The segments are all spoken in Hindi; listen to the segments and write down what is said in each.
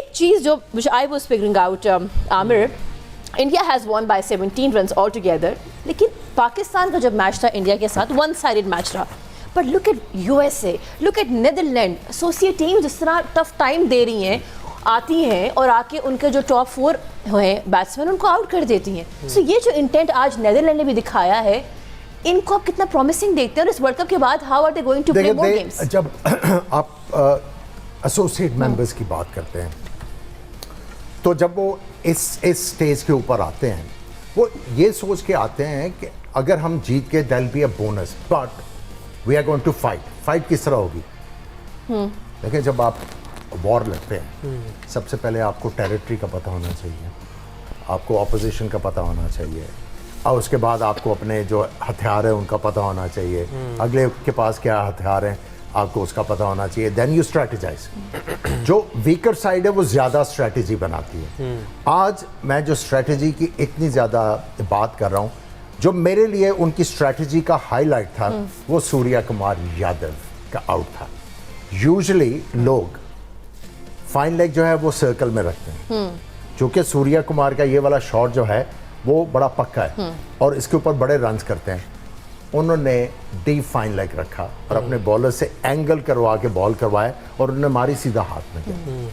एक चीज़ जो which I was figuring out, Aamir, India has won by 17 runs all together, लेकिन पाकिस्तान का जब मैच था इंडिया के साथ one sided मैच रहा. But look at USA, look at Netherland, associate team जिस तरह टफ टाइम दे रही हैं, आती हैं और आके उनके जो टॉप 4 हैं बैट्समैन उनको आउट कर देती हैं. सो ये जो इंटेंट आज नीदरलैंड ने भी दिखाया है, इनको आप कितना प्रॉमिसिंग देखते हैं और इस वर्ल्ड कप के बाद how are they going to play more games? जब आप एसोसिएट मेंबर्स की बात करते हैं तो जब वो इस स्टेज के ऊपर आते हैं, वो ये सोच के आते हैं कि अगर हम जीत के there will be a bonus, but we are going to fight किस तरह होगी? देखिए, जब आप वॉर लड़ते हैं, सबसे पहले आपको टेरिटरी का पता होना चाहिए, आपको ऑपोजिशन का पता होना चाहिए, और उसके बाद आपको अपने जो हथियार है उनका पता होना चाहिए, अगले के पास क्या हथियार हैं आपको उसका पता होना चाहिए. Then you strategise. जो वीकर साइड है वो ज़्यादा स्ट्रेटेजी बनाती है. आज मैं जो स्ट्रेटेजी की इतनी ज़्यादा बात कर रहा हूँ, जो मेरे लिए उनकी स्ट्रेटजी का हाईलाइट था वो सूर्या कुमार यादव का आउट था. यूजुअली लोग फाइन लेग जो है वो सर्कल में रखते हैं, क्योंकि सूर्या कुमार का ये वाला शॉट जो है वो बड़ा पक्का है और इसके ऊपर बड़े रन्स करते हैं. उन्होंने डीप फाइन लेग रखा और अपने बॉलर से एंगल करवा के बॉल करवाए और उन्होंने मारी सीधा हाथ में.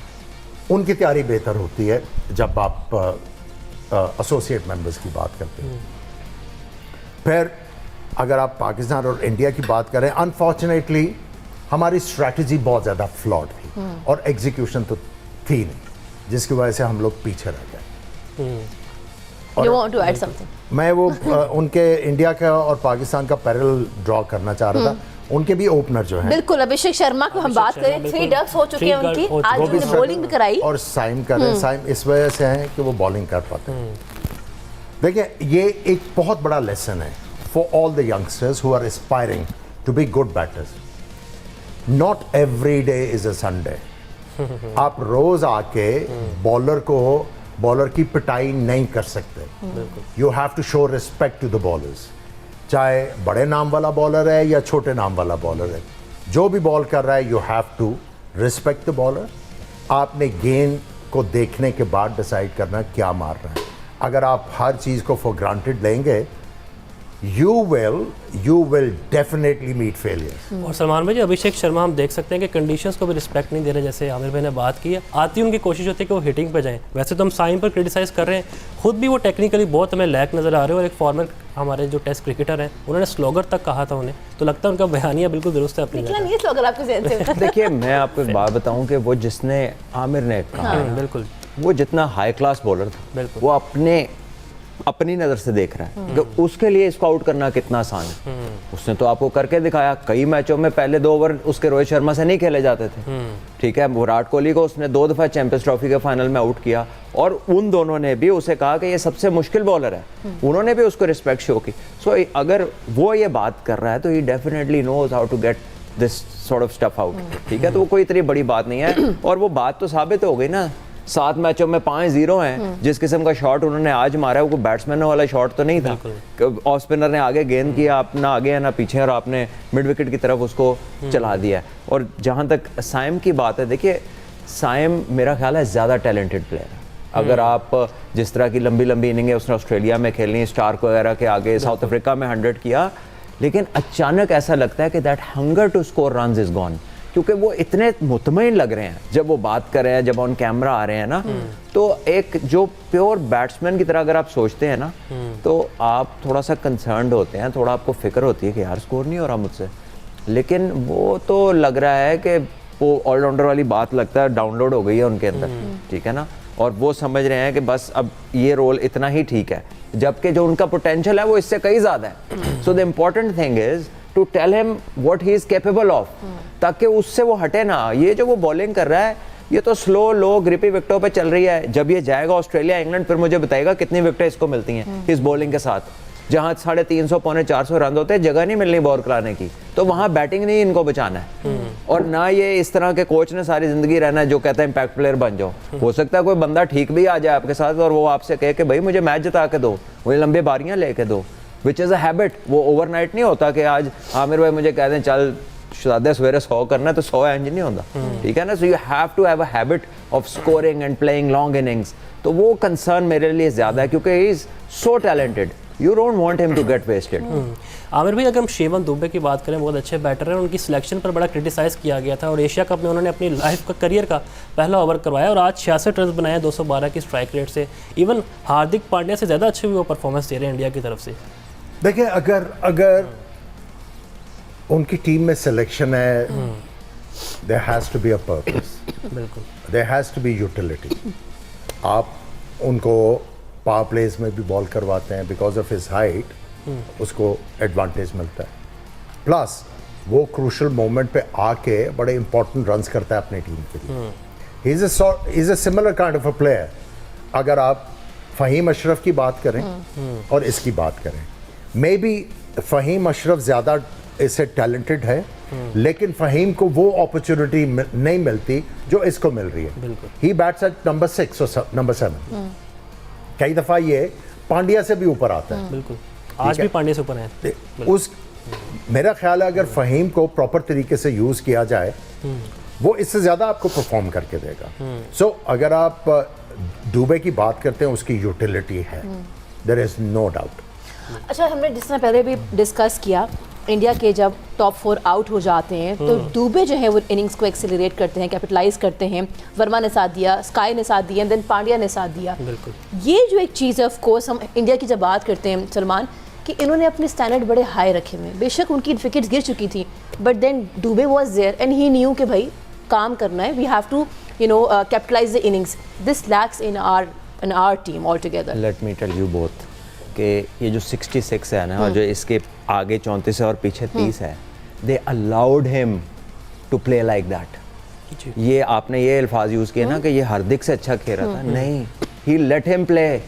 उनकी तैयारी बेहतर होती है जब आप एसोसिएट मेंबर्स की बात करते हैं. फिर अगर आप पाकिस्तान और इंडिया की बात करें, अनफॉर्चुनेटली हमारी स्ट्रैटेजी बहुत ज़्यादा फ्लॉड थी और एग्जीक्यूशन तो थी नहीं, जिसकी वजह से हम लोग पीछे रह गए. You want to add something? मैं वो उनके इंडिया का और पाकिस्तान का पैरेलल ड्रॉ करना चाह रहा था. उनके भी ओपनर जो है, बिल्कुल अभिषेक शर्मा की हम बात करें, 3 डक्स हो चुके हैं उनकी, आज उन्होंने बॉलिंग भी कराई और साइम कर रहे हैं. साइम इस वजह से हैं कि वो बॉलिंग कर पाते हैं. देखिए, ये एक बहुत बड़ा लेसन है for all the youngsters who are aspiring to be good batters. Not every day is a Sunday. आप रोज आके बॉलर की पिटाई नहीं कर सकते. You have to show respect to the bowlers, चाहे बड़े नाम वाला बॉलर है या छोटे नाम वाला बॉलर है. जो भी बॉल कर रहा है you have to respect the bowler. आपने गेंद को देखने के बाद डिसाइड करना क्या मार रहा है. अगर आप हर चीज़ को फॉर ग्रांटेड लेंगे, you will definitely meet failures. और सलमान भाई, अभिषेक शर्मा हम देख सकते हैं कि कंडीशंस को भी रिस्पेक्ट नहीं दे रहे. जैसे आमिर भाई ने बात की है, आती उनकी कोशिश होती है कि वो हिटिंग पे जाएं. वैसे तो हम साइम पर क्रिटिसाइज़ कर रहे हैं, खुद भी वो टेक्निकली बहुत हमें लैक नज़र आ रहे हैं. और एक फॉर्मर हमारे जो टेस्ट क्रिकेटर हैं, उन्होंने स्लोगर तक कहा था उन्हें, तो लगता है उनका बयानिया बिल्कुल दुरुस्त है अपनी जगह. देखिए, मैं आपको एक बात बताऊं कि वो जिसने आमिर ने कहा, बिल्कुल वो जितना हाई क्लास बॉलर था, वो अपनी नज़र से देख रहा है कि उसके लिए इसको आउट करना कितना आसान है. उसने तो आपको करके दिखाया. कई मैचों में पहले 2 ओवर उसके रोहित शर्मा से नहीं खेले जाते थे. ठीक है, विराट कोहली को उसने 2 दफ़ा चैंपियंस ट्रॉफी के फाइनल में आउट किया और उन दोनों ने भी उसे कहा कि ये सबसे मुश्किल बॉलर है. उन्होंने भी उसको रिस्पेक्ट शो की. सो अगर वो ये बात कर रहा है तो he definitely knows how to get this sort of stuff out. ठीक है, तो वो कोई इतनी बड़ी बात नहीं है. और वो बात तो साबित हो गई ना, 7 मैचों में 5-0 हैं. जिस किस्म का शॉट उन्होंने आज मारा है वो बैट्समैन वाला शॉट तो नहीं था. ऑफ स्पिनर ने आगे गेंद किया, आप ना आगे है ना पीछे, और आपने मिड विकेट की तरफ उसको चला दिया. और जहां तक साइम की बात है, देखिए साइम मेरा ख्याल है ज़्यादा टैलेंटेड प्लेयर है. अगर आप जिस तरह की लंबी लंबी इनिंग है उसने ऑस्ट्रेलिया में खेलनी, स्टार्क वगैरह के आगे, साउथ अफ्रीका में 100 किया, लेकिन अचानक ऐसा लगता है कि that hunger to score runs is gone. क्योंकि वो इतने मुतमईन लग रहे हैं जब वो बात कर रहे हैं, जब ऑन कैमरा आ रहे हैं ना, तो एक जो प्योर बैट्समैन की तरह अगर आप सोचते हैं ना, तो आप थोड़ा सा कंसर्न्ड होते हैं, थोड़ा आपको फिक्र होती है कि यार स्कोर नहीं हो रहा मुझसे. लेकिन वो तो लग रहा है कि वो ऑलराउंडर वाली बात लगता है डाउनलोड हो गई है उनके अंदर. ठीक है ना, और वो समझ रहे हैं कि बस अब ये रोल इतना ही ठीक है, जबकि जो उनका पोटेंशियल है वो इससे कई ज़्यादा है. So the important thing is to tell him what he is capable of, ताकि उससे वो हटे ना. ये जो वो बॉलिंग कर रहा है, ये तो स्लो लो ग्रिपी विकेटों पे चल रही है. जब ये जाएगा ऑस्ट्रेलिया इंग्लैंड, फिर मुझे बताएगा कितनी विकेटें इसको मिलती हैं इस बॉलिंग के साथ. जहां 350 पौने 400 रन होते हैं, जगह नहीं मिलनी बॉल कराने की, तो वहां बैटिंग नहीं इनको बचाना है. और ना ये इस तरह के कोच ने सारी जिंदगी रहना है जो कहता है इम्पैक्ट प्लेयर बन जाओ. हो सकता है कोई बंदा ठीक भी आ जाए आपके साथ और वो आपसे कहे कि भाई मुझे मैच जिता के दो, मुझे लंबी बारियां लेके दो, विच इज़ अ हैबिट. वो ओवरनाइट नहीं होता कि आज आमिर भाई मुझे कह दें चल सादे सवेरे 100 करना तो 100 इंज नहीं होता, ठीक है ना। So you have to have a habit of scoring and playing long innings. तो वो कंसर्न मेरे लिए ज़्यादा है क्योंकि he is so talented, you don't want him to get wasted. Aamir भाई, अगर हम शिवम दुबे की बात करें, बहुत अच्छे बैटर हैं, उनकी सिलेक्शन पर बड़ा क्रिटिसाइज़ किया गया था और एशिया कप में उन्होंने अपनी लाइफ का करियर का पहला ओवर करवाया और आज 66 रन बनाए 212 की स्ट्राइक रेट से। इवन हार्दिक पांड्या से ज़्यादा अच्छे वो परफॉर्मेंस दे रहे हैं इंडिया की तरफ से। देखिए, अगर उनकी टीम में सिलेक्शन है, there has to be a purpose, बिल्कुल, there has to be utility. आप उनको पावर प्लेज में भी बॉल करवाते हैं, बिकॉज ऑफ हिज हाइट उसको एडवांटेज मिलता है, प्लस वो क्रूशल मोमेंट पे आके बड़े इंपॉर्टेंट रन्स करता है अपनी टीम के लिए। He is a similar kind of a player. अगर आप फ़हीम अशरफ की बात करें और इसकी बात करें, मे बी फ़हीम अशरफ ज़्यादा इससे टैलेंटेड है, लेकिन फ़हीम को वो अपॉर्चुनिटी नहीं मिलती जो इसको मिल रही है। ही बैट्स एट नंबर 6 और नंबर 7। कई दफ़ा ये पांड्या से भी ऊपर आता है। बिल्कुल, आज भी पांड्या से ऊपर है। उस मेरा ख्याल है अगर फ़हीम को प्रॉपर तरीके से यूज़ किया जाए, वो इससे ज़्यादा आपको परफॉर्म करके देगा। सो अगर आप दुबे की बात करते हैं, उसकी यूटिलिटी है, देयर इज़ नो डाउट। अच्छा, हमने जिस तरह पहले भी डिस्कस किया, इंडिया के जब टॉप 4 आउट हो जाते हैं तो दुबे जो है वो इनिंग्स को एक्सेलरेट करते हैं, कैपिटलाइज करते हैं। वर्मा ने साथ दिया, स्काई ने साथ दिया, देन पांड्या ने साथ दिया। बिल्कुल, ये जो एक चीज़ है, ऑफ कोर्स हम इंडिया की जब बात करते हैं सलमान, कि इन्होंने अपने स्टैंडर्ड बड़े हाई रखे हुए हैं। बेशक उनकी विकेट्स गिर चुकी थी, but then Dube was there and he knew कि भाई काम करना है, we have to capitalise the innings. This lacks in our team altogether. Let me tell you both कि ये जो 66 है ना और जो इसके आगे 34 है और पीछे 30 है, they allowed him to play like that. ये आपने ये अल्फाज यूज़ किए ना कि ये हार्दिक से अच्छा खेल रहा था, नहीं, ही लेट हिम प्ले।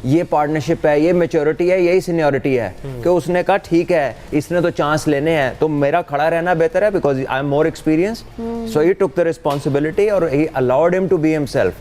ये पार्टनरशिप है, ये मैच्योरिटी है, यही सीनियरिटी है कि उसने कहा ठीक है, इसने तो चांस लेने हैं तो मेरा खड़ा रहना बेहतर है, because I am more experienced. So he took the responsibility और he allowed him to be himself.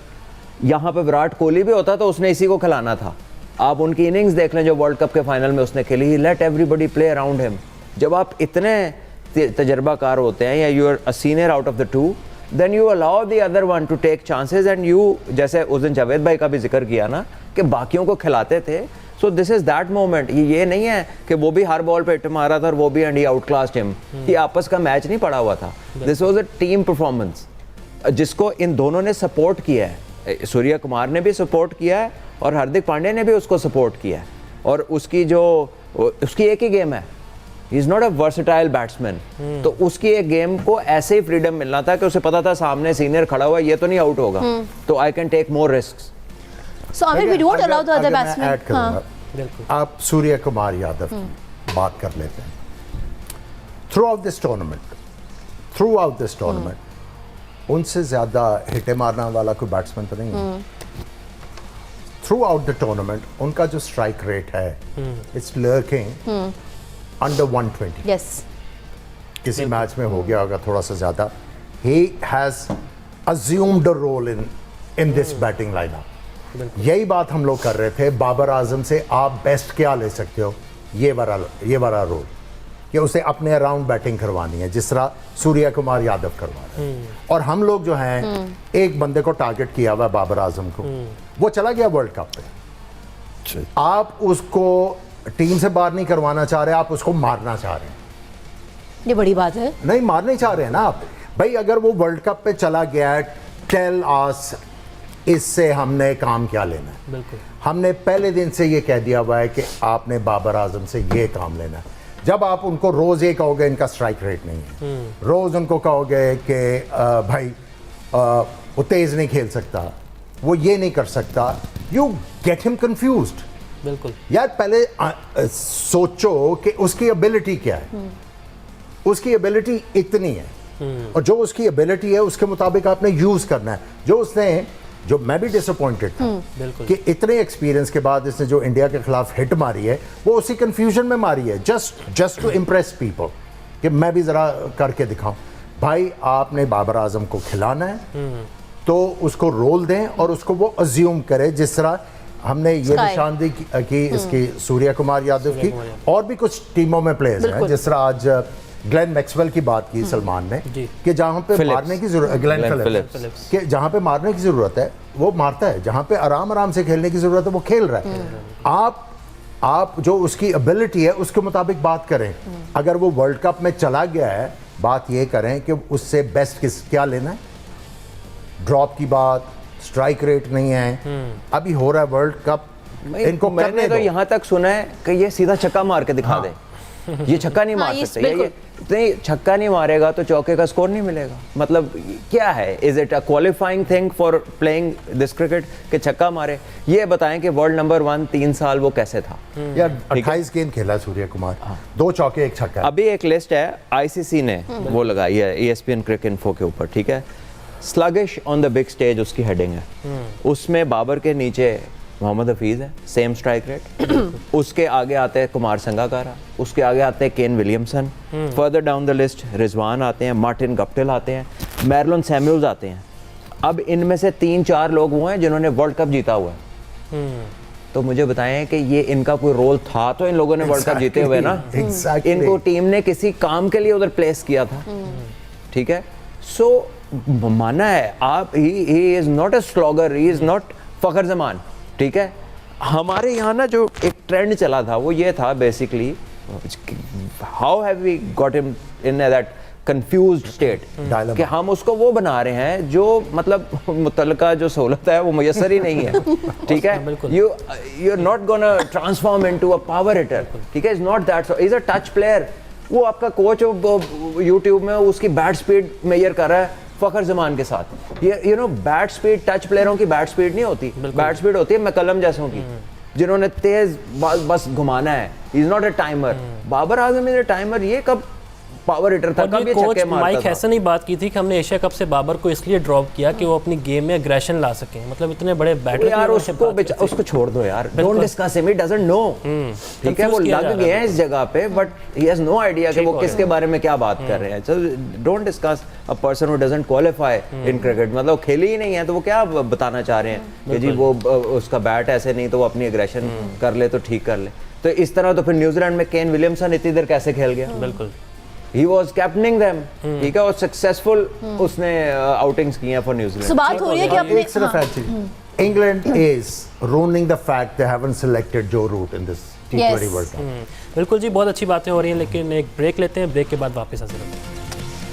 यहाँ पे विराट कोहली भी होता तो उसने इसी को खिलाना था। आप उनकी इनिंग्स देख लें जो वर्ल्ड कप के फाइनल में उसने खेली, he let everybody play around him. जब आप इतने तजर्बाकार होते हैं या you are a senior out of the two, then you allow the other one to take chances and you, जैसे उस दिन जावेद भाई का भी जिक्र किया ना कि बाकियों को खिलाते थे। So this is that moment. ये नहीं है कि वो भी हर बॉल पे हिट मारा था और वो भी and he out classed him. ये आपस का मैच नहीं पड़ा हुआ था, this was a team performance जिसको इन दोनों ने सपोर्ट किया है। सूर्य कुमार ने भी सपोर्ट किया है और हार्दिक पांड्या ने भी उसको सपोर्ट किया है। और उसकी एक ही गेम है, ही is not a versatile batsman. तो उसकी एक गेम को ऐसे ही फ्रीडम मिलना था कि उसे पता था सामने सीनियर खड़ा हुआ, ये तो नहीं आउट होगा, तो I can take more risks. So Aamir, we don't allow the other batsman. बिल्कुल, आप सूर्य कुमार यादव की बात कर लेते हैं। थ्रू आउट दिस टूर्नामेंट उनसे ज़्यादा हिटे मारने वाला कोई बैट्समैन तो नहीं है। थ्रू आउट द टूर्नामेंट उनका जो स्ट्राइक रेट है, इट्स लर्किंग अंडर 120। यस, किसी मैच में हो गया होगा थोड़ा सा ज़्यादा। He has assumed a role in this batting lineup. यही बात हम लोग कर रहे थे बाबर आजम से, आप बेस्ट क्या ले सकते हो, ये वाला रोल कि उसे अपने अराउंड बैटिंग करवानी है जिस तरह सूर्य कुमार यादव करवा रहे हैं। और हम लोग जो हैं एक बंदे को टारगेट किया हुआ बाबर आजम को, वो चला गया वर्ल्ड कप पे। आप उसको टीम से बाहर नहीं करवाना चाह रहे, आप उसको मारना चाह रहे हैं। ये बड़ी बात है। नहीं, मारना चाह रहे हैं ना आप भाई। अगर वो वर्ल्ड कप पे चला गया है, टेल अस इससे हमने काम क्या लेना है। बिल्कुल, हमने पहले दिन से ये कह दिया हुआ है कि आपने बाबर आजम से ये काम लेना है। जब आप उनको रोज़ ये कहोगे इनका स्ट्राइक रेट नहीं है, रोज़ उनको कहोगे कि भाई वो तेज़ नहीं खेल सकता, वो ये नहीं कर सकता, यू गेट हिम कंफ्यूज्ड। बिल्कुल यार, पहले सोचो कि उसकी एबिलिटी क्या है। उसकी एबिलिटी इतनी है और जो उसकी एबिलिटी है उसके मुताबिक आपने यूज़ करना है। जो मैं भी डिसअपॉइंटेड था कि इतने एक्सपीरियंस के बाद इसने जो इंडिया के खिलाफ हिट मारी है वो उसी कंफ्यूजन में मारी है, जस्ट टू इम्प्रेस पीपल कि मैं भी ज़रा करके दिखाऊं। भाई, आपने बाबर आजम को खिलाना है तो उसको रोल दें और उसको वो अज्यूम करे, जिस तरह हमने ये निशानदेही की इसकी सूर्य कुमार यादव की, और भी कुछ टीमों में प्लेयर्स हैं, जिस तरह आज ग्लेन मैक्सवेल की बात की सलमान ने जी। कि जहाँ पे फिलिप्स। मारने की जरूरत, ग्लेन ग्लेन फिलिप्स, कि जहाँ पे मारने की जरूरत है वो मारता है, जहाँ पे आराम आराम से खेलने की जरूरत है वो खेल रहा है। आप जो उसकी एबिलिटी है उसके मुताबिक बात करें। अगर वो वर्ल्ड कप में चला गया है, बात ये करें कि उससे बेस्ट क्या लेना है। ड्रॉप की बात, स्ट्राइक रेट नहीं है, अभी हो रहा है वर्ल्ड कप, इनको मैंने करने तो दो। यहाँ तक सुना है कि ये सीधा छक्का मार के दिखा दे, ये छक्का नहीं मार ये सकते, ये बिल्कुल। नहीं, छक्का नहीं मारेगा तो चौके का स्कोर नहीं मिलेगा। मतलब क्या है, is it a qualifying thing for playing this cricket कि छक्का मारे? ये बताएं कि वर्ल्ड नंबर 1 3 साल वो कैसे था? यार 28 गेंद खेला सूर्य कुमार, 2 चौके 1 छक्का। अभी एक लिस्ट है आईसीसी ने वो लगाई है ESPN क्रिकेट इन्फो के ऊपर, ठीक है। Sluggish on the big stage उसकी हेडिंग है, उसमें बाबर के नीचे मोहम्मद हफीज है, सेम स्ट्राइक रेट। उसके आगे आते हैं कुमार संगाकारा, उसके आगे आते हैं Kane Williamson, further down the list Rizwan आते हैं, मार्टिन गप्टिल आते हैं, मैरलोन सैमुअल्स आते हैं। अब इनमें से 3-4 लोग वो हैं जिन्होंने वर्ल्ड कप जीता हुआ है। तो मुझे बताएं कि ये इनका कोई रोल था तो इन लोगों ने वर्ल्ड कप जीते हुए ना, Exactly. इनको टीम ने किसी काम के लिए उधर प्लेस किया था, ठीक है। सो माना है आप, he is not a slogger, he is not Fakhar Zaman, ठीक है। हमारे यहाँ ना जो एक ट्रेंड चला था वो ये था basically, how have we got him in that confused state Dilemma. कि हम उसको वो बना रहे हैं जो मतलब मुतलका जो सहूलत है वो मुयसर ही नहीं है, ठीक है। You are not gonna transform into a power hitter, ठीक है। Is not that, is a touch player. वो आपका कोच यूट्यूब में उसकी बैट स्पीड मेजर कर रहा है फखर जमान के साथ। ये you know bat speed, touch प्लेयरों की बैट स्पीड नहीं होती, बैट स्पीड होती है मैकलम जैसों की, जिन्होंने तेज बस घुमाना है। Is not a timer. Babar Azam is a timer. ये कब पावर हिटर था, कब ये कोच छक्के मारता माइक था? हैसन ने बात की थी कि हमने एशिया कप से बाबर को इसलिए ड्रॉप किया कि वो अपनी गेम में एग्रेशन ला सकें। मतलब इतने बड़े बैटर यार उसको छोड़ दो यार, don't discuss him, he doesn't know, ठीक है। वो लग गए हैं इस जगह पे but he has no idea कि वो किसके बारे में क्या बात कर रहे हैं। So don't discuss a person who doesn't qualify in cricket. मतलब खेले ही नहीं है तो वो क्या बताना चाह रहे हैं कि जी वो उसका बैट ऐसे नहीं तो वो अपनी एग्रेशन कर ले तो ठीक कर ले। तो इस तरह तो फिर न्यूजीलैंड में केन विलियमसन इतनी देर कैसे खेल गया? बिल्कुल, He was captaining them, ठीक है। और सक्सेसफुल उसने आउटिंग्स की हैं फॉर न्यूजीलैंड। सो बात हो रही है कि अपने एक सिर्फ है चीज, England is ruining the fact they haven't selected Joe Root in this T20 Yes. World Cup. बिल्कुल जी, बहुत अच्छी बातें हो रही हैं, लेकिन एक ब्रेक लेते हैं, ब्रेक के बाद वापस हाजिर होते हैं।